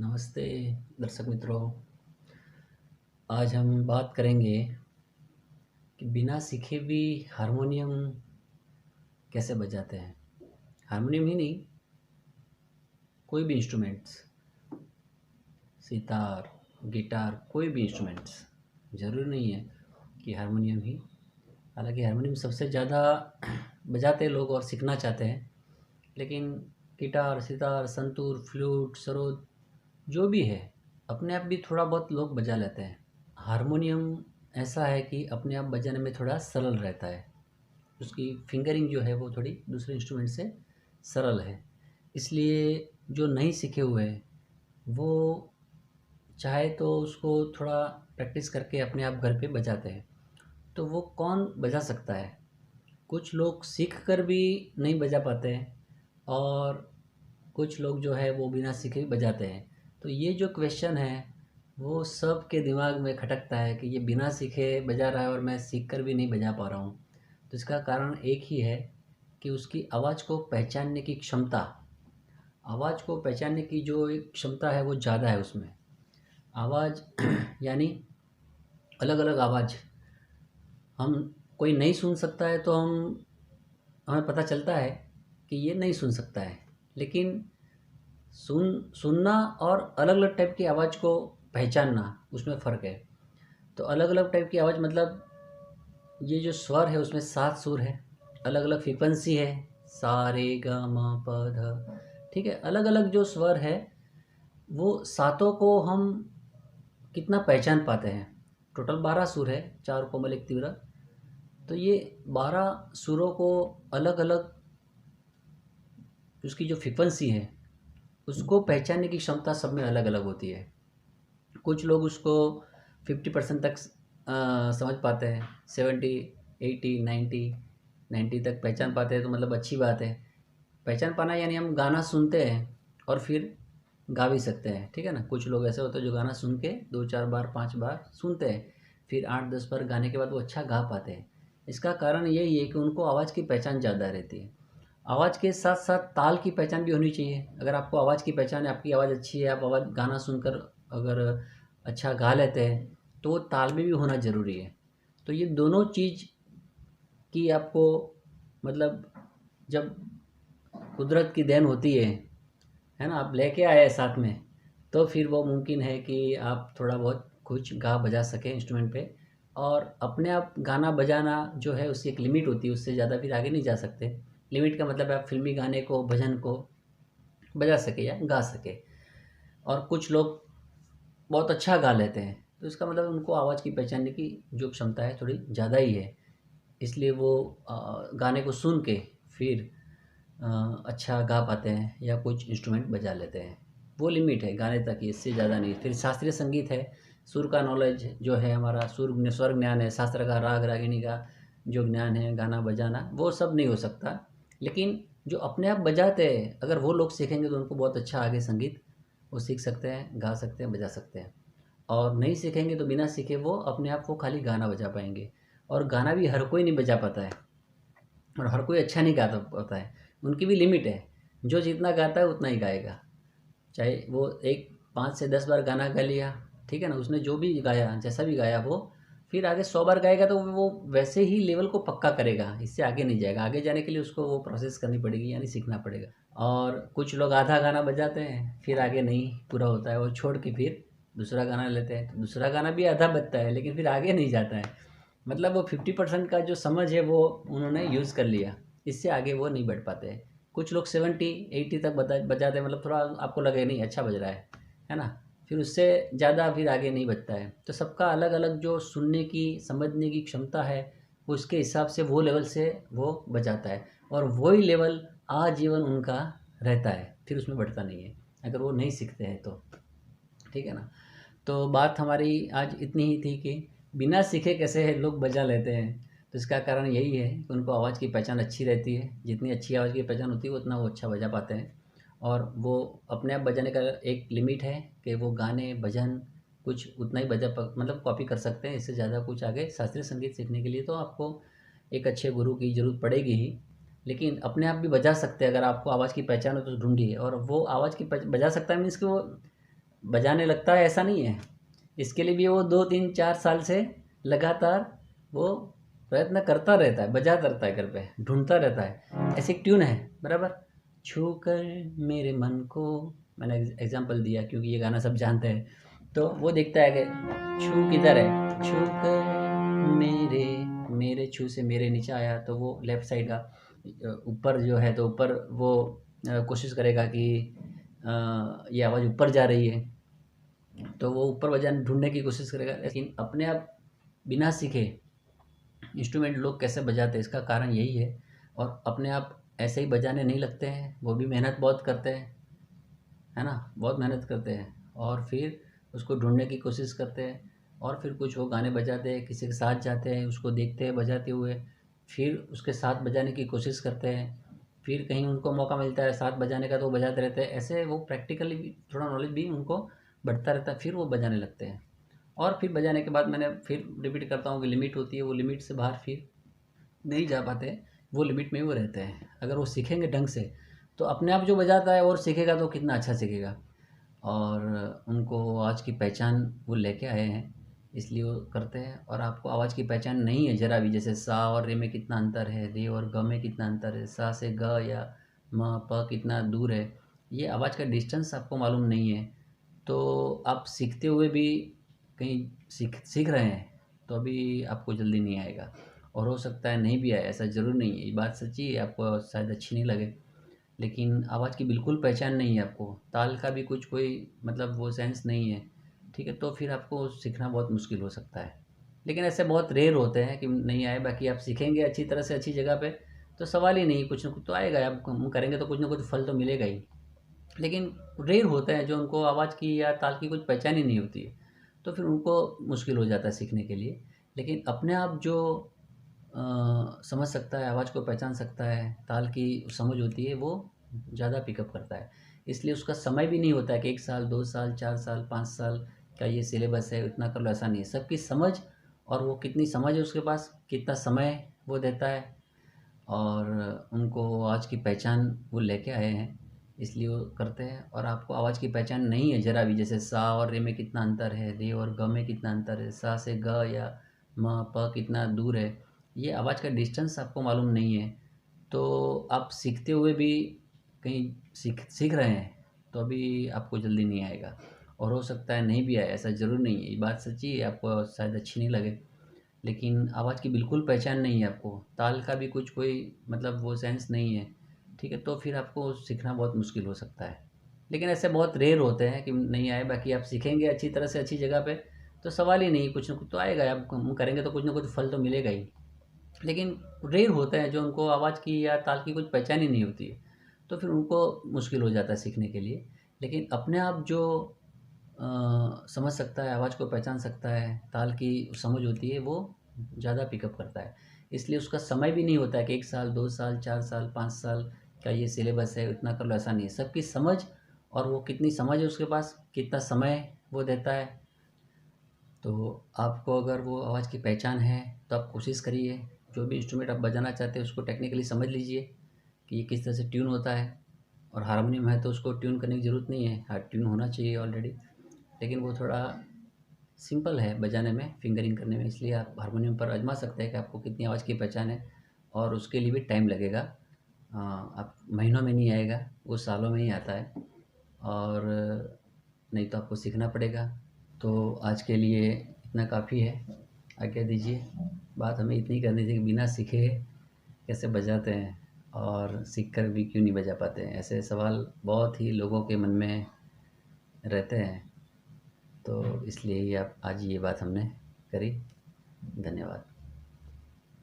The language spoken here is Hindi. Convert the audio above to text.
नमस्ते दर्शक मित्रों। आज हम बात करेंगे कि बिना सीखे भी हारमोनियम कैसे बजाते हैं। हारमोनियम ही नहीं, कोई भी इंस्ट्रूमेंट्स, सितार, गिटार, कोई भी इंस्ट्रूमेंट्स, ज़रूरी नहीं है कि हारमोनियम ही। हालांकि हारमोनियम सबसे ज़्यादा बजाते लोग और सीखना चाहते हैं, लेकिन गिटार, सितार, संतूर, फ्लूट, सरोद जो भी है अपने आप भी थोड़ा बहुत लोग बजा लेते हैं। हारमोनियम ऐसा है कि अपने आप बजाने में थोड़ा सरल रहता है। उसकी फिंगरिंग जो है वो थोड़ी दूसरे इंस्ट्रूमेंट से सरल है। इसलिए जो नहीं सीखे हुए हैं वो चाहे तो उसको थोड़ा प्रैक्टिस करके अपने आप घर पे बजाते हैं। तो वो कौन बजा सकता है? कुछ लोग सीख कर भी नहीं बजा पाते हैं और कुछ लोग जो है वो बिना सीखे भी बजाते हैं। तो ये जो क्वेश्चन है वो सबके दिमाग में खटकता है कि ये बिना सीखे बजा रहा है और मैं सीख कर भी नहीं बजा पा रहा हूँ। तो इसका कारण एक ही है कि उसकी आवाज़ को पहचानने की क्षमता, आवाज़ को पहचानने की जो एक क्षमता है वो ज़्यादा है उसमें। आवाज़ यानी अलग अलग आवाज़ हम, कोई नहीं सुन सकता है तो हमें पता चलता है कि ये नहीं सुन सकता है, लेकिन सुनना और अलग अलग टाइप की आवाज़ को पहचानना, उसमें फ़र्क है। तो अलग अलग टाइप की आवाज़ मतलब ये जो स्वर है उसमें 7 सुर है, अलग अलग फ्रीक्वेंसी है, सा रे ग म प ध, ठीक है। अलग अलग जो स्वर है वो सातों को हम कितना पहचान पाते हैं। टोटल 12 सुर है, 4 कोमल 1 तीव्र। तो ये 12 सुरों को अलग अलग उसकी जो फ्रीक्वेंसी है उसको पहचानने की क्षमता सब में अलग अलग होती है। कुछ लोग उसको 50% तक समझ पाते हैं, 70, 80, 90 तक पहचान पाते हैं, तो मतलब अच्छी बात है। पहचान पाना यानी हम गाना सुनते हैं और फिर गा भी सकते हैं, ठीक है ना। कुछ लोग ऐसे होते हैं जो गाना सुन के 2-4 बार 5 बार सुनते हैं, फिर 8-10 बार गाने के बाद वो अच्छा गा पाते हैं। इसका कारण यही है कि उनको आवाज़ की पहचान ज़्यादा रहती है। आवाज़ के साथ साथ ताल की पहचान भी होनी चाहिए। अगर आपको आवाज़ की पहचान है, आपकी आवाज़ अच्छी है, आप आवाज़ गाना सुनकर अगर अच्छा गा लेते हैं तो वो ताल में भी होना ज़रूरी है। तो ये दोनों चीज़ की आपको, मतलब जब कुदरत की देन होती है ना, आप लेके आए हैं साथ में, तो फिर वो मुमकिन है कि आप थोड़ा बहुत कुछ गा बजा सकें इंस्ट्रूमेंट पे। और अपने आप गाना बजाना जो है उसकी एक लिमिट होती है, उससे ज़्यादा फिर आगे नहीं जा सकते। लिमिट का मतलब है आप फिल्मी गाने को, भजन को बजा सके या गा सके। और कुछ लोग बहुत अच्छा गा लेते हैं, तो इसका मतलब उनको आवाज़ की पहचानने की जो क्षमता है थोड़ी ज़्यादा ही है। इसलिए वो गाने को सुन के फिर अच्छा गा पाते हैं या कुछ इंस्ट्रूमेंट बजा लेते हैं। वो लिमिट है गाने तक ही, इससे ज़्यादा नहीं। फिर शास्त्रीय संगीत है, सुर का नॉलेज जो है हमारा, स्वर ज्ञान है, शास्त्र का राग रागिनी का जो ज्ञान है, गाना बजाना, वो सब नहीं हो सकता। लेकिन जो अपने आप बजाते हैं, अगर वो लोग सीखेंगे तो उनको बहुत अच्छा आगे संगीत वो सीख सकते हैं, गा सकते हैं, बजा सकते हैं। और नहीं सीखेंगे तो बिना सीखे वो अपने आप को खाली गाना बजा पाएंगे। और गाना भी हर कोई नहीं बजा पाता है और हर कोई अच्छा नहीं गाता पाता है, उनकी भी लिमिट है। जो जितना गाता है उतना ही गाएगा, चाहे वो एक 5 से 10 बार गाना गा लिया, ठीक है ना, उसने जो भी गाया, जैसा भी गाया, वो फिर आगे 100 बार गाएगा तो वो वैसे ही लेवल को पक्का करेगा, इससे आगे नहीं जाएगा। आगे जाने के लिए उसको वो प्रोसेस करनी पड़ेगी, यानी सीखना पड़ेगा। और कुछ लोग आधा गाना बजाते हैं, फिर आगे नहीं पूरा होता है, वो छोड़ के फिर दूसरा गाना लेते हैं, तो दूसरा गाना भी आधा बजता है लेकिन फिर आगे नहीं जाता है। मतलब वो 50% का जो समझ है वो उन्होंने यूज़ कर लिया, इससे आगे वो नहीं बढ़ पाते हैं। कुछ लोग 70-80 तक बजाते हैं, मतलब थोड़ा आपको लगे नहीं अच्छा बज रहा है ना, फिर उससे ज़्यादा फिर आगे नहीं बजता है। तो सबका अलग अलग जो सुनने की, समझने की क्षमता है, वो उसके हिसाब से वो लेवल से वो बजाता है, और वही लेवल आजीवन उनका रहता है, फिर उसमें बढ़ता नहीं है अगर वो नहीं सीखते हैं तो, ठीक है ना। तो बात हमारी आज इतनी ही थी कि बिना सीखे कैसे लोग बजा लेते हैं। तो इसका कारण यही है कि उनको आवाज़ की पहचान अच्छी रहती है, जितनी अच्छी आवाज़ की पहचान होती है उतना वो अच्छा बजा पाते हैं। और वो अपने आप बजाने का एक लिमिट है कि वो गाने, भजन कुछ उतना ही मतलब कॉपी कर सकते हैं, इससे ज़्यादा कुछ आगे शास्त्रीय संगीत सीखने के लिए तो आपको एक अच्छे गुरु की ज़रूरत पड़ेगी ही। लेकिन अपने आप भी बजा सकते हैं, अगर आपको आवाज़ की पहचान हो तो ढूंढिए। और वो आवाज़ की बजा सकता है मीन्स कि वो बजाने लगता है ऐसा नहीं है। इसके लिए भी वो 2 3 4 साल से लगातार वो प्रयत्न करता रहता है, बजाता रहता है घर पे, ढूंढता रहता है। ऐसी एक ट्यून है बराबर, छू कर मेरे मन को, मैंने एग्जांपल दिया क्योंकि ये गाना सब जानते हैं। तो वो देखता है कि छू किधर है, छू कर मेरे, मेरे छू से मेरे नीचे आया तो वो लेफ्ट साइड का ऊपर जो है, तो ऊपर वो कोशिश करेगा कि ये आवाज़ ऊपर जा रही है तो वो ऊपर बजाने ढूंढने की कोशिश करेगा। लेकिन अपने आप बिना सीखे इंस्ट्रूमेंट लोग कैसे बजाते हैं, इसका कारण यही है। और अपने आप ऐसे ही बजाने नहीं लगते हैं, वो भी मेहनत बहुत करते हैं, है ना, बहुत मेहनत करते हैं और फिर उसको ढूंढने की कोशिश करते हैं। और फिर कुछ वो गाने बजाते हैं, किसी के साथ जाते हैं, उसको देखते हैं बजाते हुए, फिर उसके साथ बजाने की कोशिश करते हैं। फिर कहीं उनको मौका मिलता है साथ बजाने का तो वो बजाते रहते हैं। ऐसे वो प्रैक्टिकली भी थोड़ा नॉलेज भी उनको बढ़ता रहता है, फिर वो बजाने लगते हैं। और फिर बजाने के बाद मैंने फिर रिपीट करता हूँ कि लिमिट होती है, वो लिमिट से बाहर फिर नहीं जा पाते, वो लिमिट में ही वो रहते हैं। अगर वो सीखेंगे ढंग से तो अपने आप जो बजाता है और सीखेगा तो कितना अच्छा सीखेगा। और उनको आवाज़ की पहचान वो लेके आए हैं, इसलिए वो करते हैं। और आपको आवाज़ की पहचान नहीं है ज़रा भी, जैसे सा और रे में कितना अंतर है, रे और ग में कितना अंतर है, सा से ग या म प कितना दूर है, ये आवाज़ का डिस्टेंस आपको मालूम नहीं है। तो आप सीखते हुए भी कहीं सीख सीख रहे हैं तो अभी आपको जल्दी नहीं आएगा। और हो सकता है नहीं भी आए, ऐसा ज़रूर नहीं है, ये बात सच्ची है, आपको शायद अच्छी नहीं लगे। लेकिन आवाज़ की बिल्कुल पहचान नहीं है आपको, ताल का भी कुछ कोई मतलब वो सेंस नहीं है, ठीक है, तो फिर आपको सीखना बहुत मुश्किल हो सकता है। लेकिन ऐसे बहुत रेयर होते हैं कि नहीं आए, बाकी आप सीखेंगे अच्छी तरह से अच्छी जगह पे तो सवाल ही नहीं, कुछ ना कुछ तो आएगा, आप करेंगे तो कुछ ना कुछ फल तो मिलेगा ही। लेकिन रेयर होते हैं जो उनको आवाज़ की या ताल की कुछ पहचान ही नहीं होती है, तो फिर उनको मुश्किल हो जाता है सीखने के लिए। लेकिन अपने आप जो समझ सकता है, आवाज़ को पहचान सकता है, ताल की समझ होती है, वो ज़्यादा पिकअप करता है। इसलिए उसका समय भी नहीं होता है कि 1 साल, 2 साल, 4 साल, 5 साल का ये सिलेबस है, इतना कर लो, ऐसा नहीं है। सबकी समझ, और वो कितनी समझ है उसके पास, कितना समय वो देता है, और उनको आवाज़ की पहचान वो लेके आए हैं, इसलिए वो करते हैं। और आपको आवाज़ की पहचान नहीं है ज़रा भी, जैसे सा और रे में कितना अंतर है, रे और ग में कितना अंतर है, सा से ग या म प कितना दूर है, ये आवाज़ का डिस्टेंस आपको मालूम नहीं है। तो आप सीखते हुए भी कहीं सीख सीख रहे हैं तो अभी आपको जल्दी नहीं आएगा। और हो सकता है नहीं भी आए, ऐसा ज़रूर नहीं है, ये बात सच्ची है, आपको शायद अच्छी नहीं लगे। लेकिन आवाज़ की बिल्कुल पहचान नहीं है आपको, ताल का भी कुछ कोई मतलब वो सेंस नहीं है, ठीक है, तो फिर आपको सीखना बहुत मुश्किल हो सकता है। लेकिन ऐसे बहुत रेयर होते हैं कि नहीं आए, बाकी आप सीखेंगे अच्छी तरह से अच्छी जगह पे तो सवाल ही नहीं, कुछ ना कुछ तो आएगा, आप करेंगे तो कुछ ना कुछ फल तो मिलेगा ही। लेकिन रेयर होते हैं जो उनको आवाज़ की या ताल की कुछ पहचान ही नहीं होती है, तो फिर उनको मुश्किल हो जाता है सीखने के लिए। लेकिन अपने आप जो समझ सकता है, आवाज़ को पहचान सकता है, ताल की समझ होती है, वो ज़्यादा पिकअप करता है। इसलिए उसका समय भी नहीं होता है कि 1 साल, 2 साल, 4 साल, 5 साल का ये सिलेबस है, इतना कर लो, ऐसा नहीं है। सबकी समझ, और वो कितनी समझ है उसके पास, कितना समय वो देता है। तो आपको अगर वो आवाज़ की पहचान है तो आप कोशिश करिए, जो भी इंस्ट्रूमेंट आप बजाना चाहते हैं उसको टेक्निकली समझ लीजिए कि ये किस तरह से ट्यून होता है। और हारमोनियम है तो उसको ट्यून करने की ज़रूरत नहीं है, हाँ ट्यून होना चाहिए ऑलरेडी, लेकिन वो थोड़ा सिंपल है बजाने में, फिंगरिंग करने में, इसलिए आप हारमोनियम पर आजमा सकते हैं कि आपको कितनी आवाज़ की पहचान है। और उसके लिए भी टाइम लगेगा, आप महीनों में नहीं आएगा, वो सालों में ही आता है। और नहीं तो आपको सीखना पड़ेगा। तो आज के लिए इतना काफ़ी है, आज्ञा दीजिए। बात हमें इतनी करनी थी कि बिना सीखे कैसे बजाते हैं, और सीख कर भी क्यों नहीं बजा पाते हैं, ऐसे सवाल बहुत ही लोगों के मन में रहते हैं। तो इसलिए ही आप आज ये बात हमने करी। धन्यवाद।